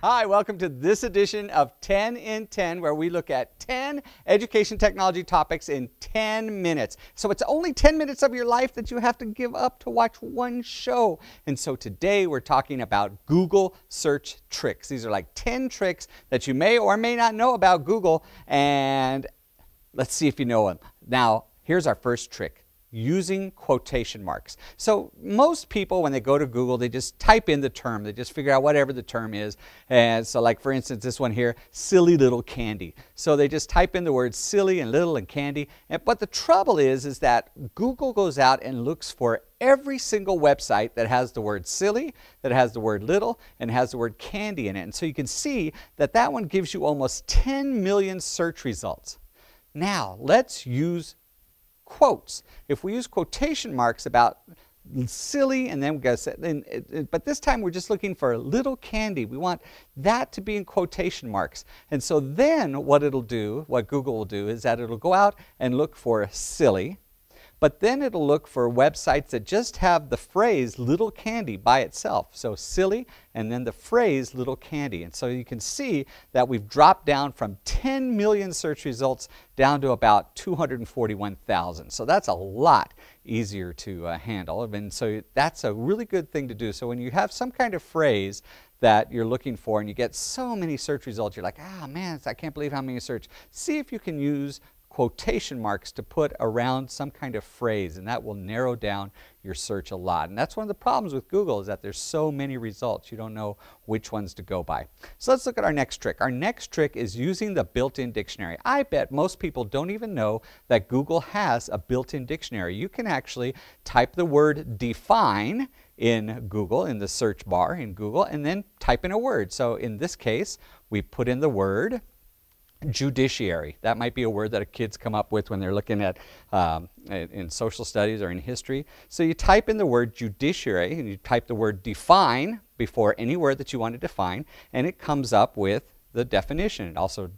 Hi, welcome to this edition of 10 in 10, where we look at 10 education technology topics in 10 minutes. So it's only 10 minutes of your life that you have to give up to watch one show. And so today we're talking about Google search tricks. These are like 10 tricks that you may or may not know about Google, and let's see if you know them. Now, here's our first trick. Using quotation marks. So most people, when they go to Google, they just type in the term. They just figure out whatever the term is. And so like, for instance, this one here, silly little candy. So they just type in the words silly and little and candy. But the trouble is that Google goes out and looks for every single website that has the word silly, that has the word little, and has the word candy in it. And so you can see that that one gives you almost 10 million search results. Now, let's use quotes. If we use quotation marks about silly, and then we got to, but this time we're just looking for little candy. We want that to be in quotation marks. And so then what it'll do, what Google will do, is that it'll go out and look for silly, but then it'll look for websites that just have the phrase little candy by itself. So silly, and then the phrase little candy. And so you can see that we've dropped down from 10 million search results down to about 241,000. So that's a lot easier to handle. And so that's a really good thing to do. So when you have some kind of phrase that you're looking for and you get so many search results, you're like, ah, man, I can't believe how many search. See if you can use quotation marks to put around some kind of phrase, and that will narrow down your search a lot. And that's one of the problems with Google, is that there's so many results you don't know which ones to go by. So let's look at our next trick. Our next trick is using the built-in dictionary. I bet most people don't even know that Google has a built-in dictionary. You can actually type the word define in Google, in the search bar in Google, and then type in a word. So in this case, we put in the word judiciary. That might be a word that kids come up with when they're looking at in social studies or in history. So you type in the word judiciary, and you type the word define before any word that you want to define, and it comes up with the definition. It also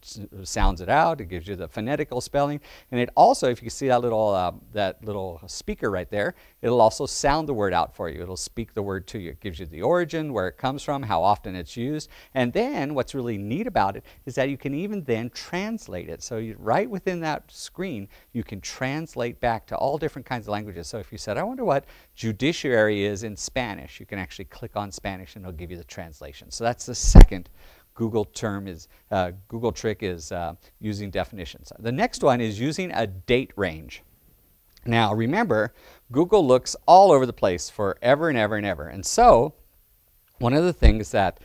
sounds it out. It gives you the phonetical spelling, and it also, if you see that little speaker right there, it'll also sound the word out for you. It'll speak the word to you. It gives you the origin, where it comes from, how often it's used, and then what's really neat about it is that you can even then translate it. So right within that screen, you can translate back to all different kinds of languages. So if you said, I wonder what judiciary is in Spanish, you can actually click on Spanish and it'll give you the translation. So that's the second Google trick is using definitions. The next one is using a date range. Now remember, Google looks all over the place for ever and ever and ever. And so one of the things that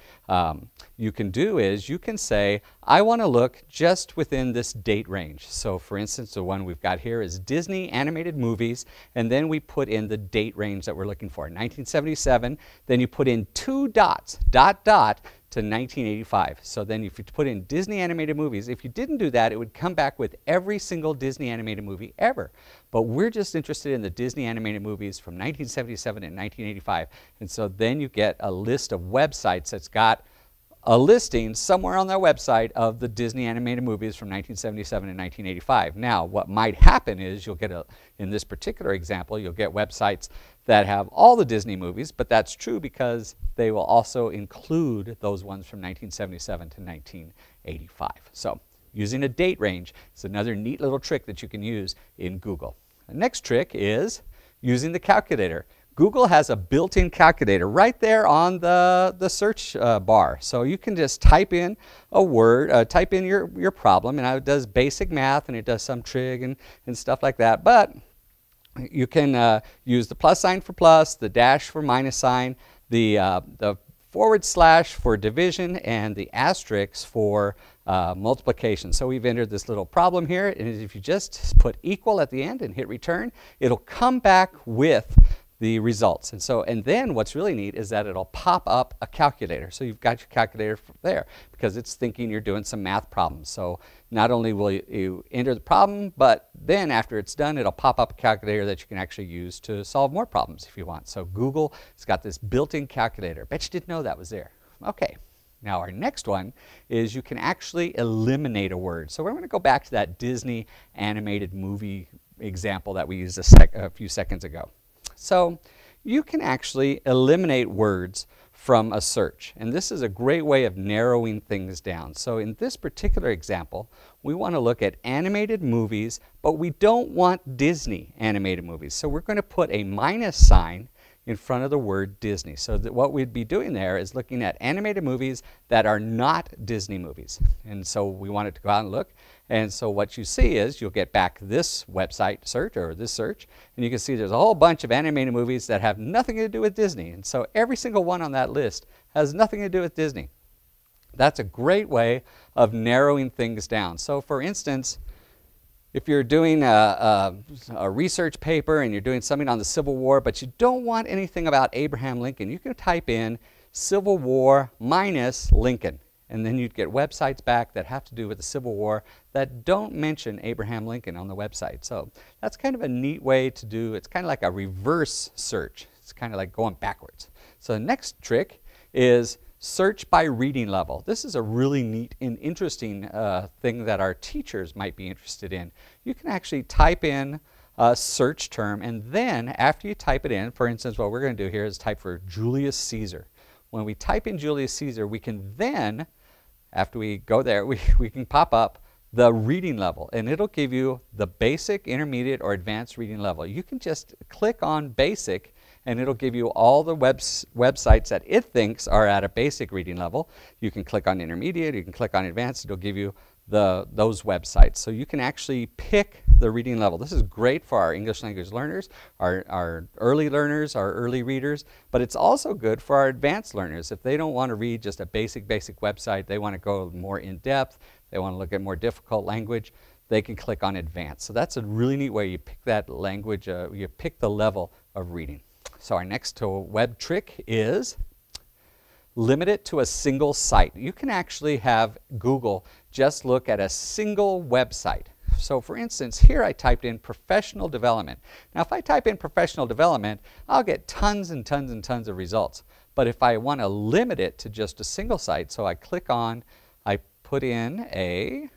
you can do is you can say, I want to look just within this date range. So for instance, the one we've got here is Disney animated movies, and then we put in the date range that we're looking for, 1977. Then you put in 2 dots, dot, dot, to 1985. So then if you put in Disney animated movies, if you didn't do that, it would come back with every single Disney animated movie ever. But we're just interested in the Disney animated movies from 1977 and 1985. And so then you get a list of websites that's got a listing somewhere on their website of the Disney animated movies from 1977 and 1985. Now, what might happen is you'll get in this particular example, you'll get websites that have all the Disney movies, but that's true because they will also include those ones from 1977 to 1985. So using a date range is another neat little trick that you can use in Google. The next trick is using the calculator. Google has a built-in calculator right there on the search bar. So you can just type in a word, type in your problem, and it does basic math, and it does some trig and stuff like that. But you can use the plus sign for plus, the dash for minus sign, the forward slash for division, and the asterisk for multiplication. So we've entered this little problem here, and if you just put equal at the end and hit return, it'll come back with the results. And then what's really neat is that it'll pop up a calculator. So you've got your calculator there because it's thinking you're doing some math problems. So not only will you enter the problem, but then after it's done, it'll pop up a calculator that you can actually use to solve more problems if you want. So Google has got this built-in calculator. Bet you didn't know that was there. Okay. Now our next one is you can actually eliminate a word. So we're going to go back to that Disney animated movie example that we used a few seconds ago. So you can actually eliminate words from a search. And this is a great way of narrowing things down. So in this particular example, we want to look at animated movies, but we don't want Disney animated movies. So we're going to put a minus sign in front of the word Disney. So that what we'd be doing there is looking at animated movies that are not Disney movies. And so we wanted to go out and look. And so what you see is you'll get back this website search or this search, and you can see there's a whole bunch of animated movies that have nothing to do with Disney. And so every single one on that list has nothing to do with Disney. That's a great way of narrowing things down. So for instance, if you're doing a research paper and you're doing something on the Civil War, but you don't want anything about Abraham Lincoln, you can type in Civil War minus Lincoln. And then you'd get websites back that have to do with the Civil War that don't mention Abraham Lincoln on the website. So that's kind of a neat way to do. It's kind of like a reverse search. It's kind of like going backwards. So the next trick is search by reading level. This is a really neat and interesting thing that our teachers might be interested in. You can actually type in a search term, and then after you type it in, for instance, what we're going to do here is type for Julius Caesar. When we type in Julius Caesar, we can then, after we go there, we can pop up the reading level, and it'll give you the basic, intermediate, or advanced reading level. You can just click on basic, and it'll give you all the websites that it thinks are at a basic reading level. You can click on intermediate, you can click on advanced, it'll give you those websites. So you can actually pick the reading level. This is great for our English language learners, our early learners, our early readers, but it's also good for our advanced learners. If they don't want to read just a basic website, they want to go more in depth, they want to look at more difficult language, they can click on advanced. So that's a really neat way you pick that language, you pick the level of reading. So our next web trick is limit it to a single site. You can actually have Google just look at a single website. So for instance, here I typed in professional development. Now if I type in professional development, I'll get tons and tons and tons of results. But if I want to limit it to just a single site, so I click on, I put in a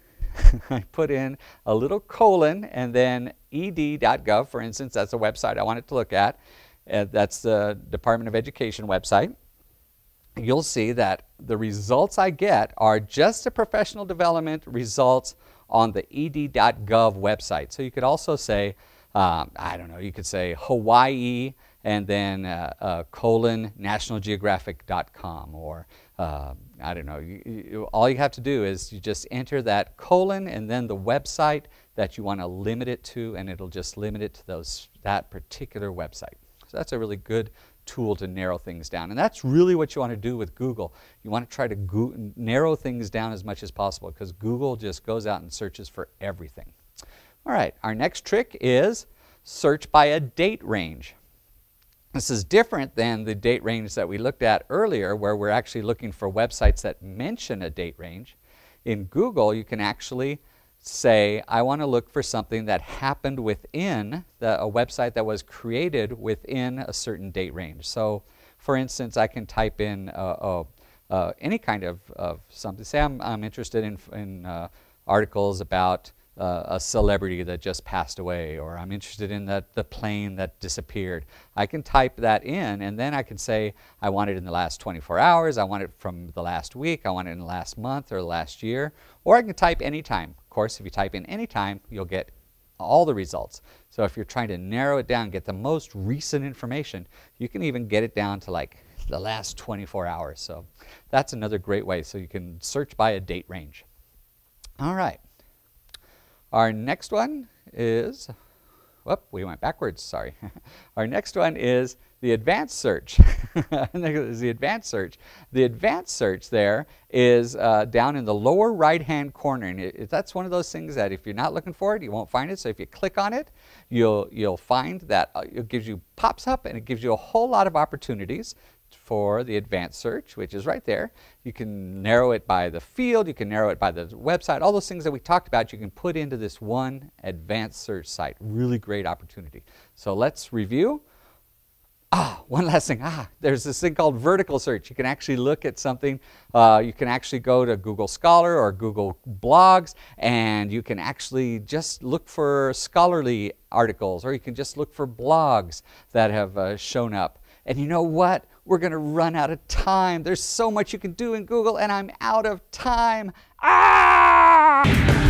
little colon and then ed.gov, for instance, that's a website I wanted to look at. That's the Department of Education website. You'll see that the results I get are just the professional development results on the ed.gov website. So you could also say, I don't know, you could say Hawaii and then colon nationalgeographic.com, or I don't know, all you have to do is you just enter that colon and then the website that you want to limit it to, and it'll just limit it to that particular website. So that's a really good tool to narrow things down. And that's really what you want to do with Google. You want to try to narrow things down as much as possible, because Google just goes out and searches for everything. All right, our next trick is search by a date range. This is different than the date range that we looked at earlier, where we're actually looking for websites that mention a date range. In Google, you can actually say, I want to look for something that happened within a website that was created within a certain date range. So for instance, I can type in any kind of something. Say I'm interested in articles about a celebrity that just passed away, or I'm interested in the plane that disappeared. I can type that in, and then I can say I want it in the last 24 hours, I want it from the last week, I want it in the last month or last year, or I can type anytime. Of course, if you type in anytime, you'll get all the results. So if you're trying to narrow it down, get the most recent information, you can even get it down to like the last 24 hours. So that's another great way. So you can search by a date range. All right. Our next one is, whoop, we went backwards, sorry. Our next one is the advanced search. The advanced search. The advanced search there is down in the lower right-hand corner, and that's one of those things that if you're not looking for it, you won't find it. So if you click on it, you'll find that it pops up, and it gives you a whole lot of opportunities for the advanced search, which is right there. You can narrow it by the field, you can narrow it by the website, all those things that we talked about you can put into this one advanced search site. Really great opportunity. So let's review. One last thing. There's this thing called vertical search. You can actually look at something. You can actually go to Google Scholar or Google Blogs, and you can actually just look for scholarly articles, or you can just look for blogs that have shown up. And you know what? we're going to run out of time. There's so much you can do in Google, and I'm out of time. Ah!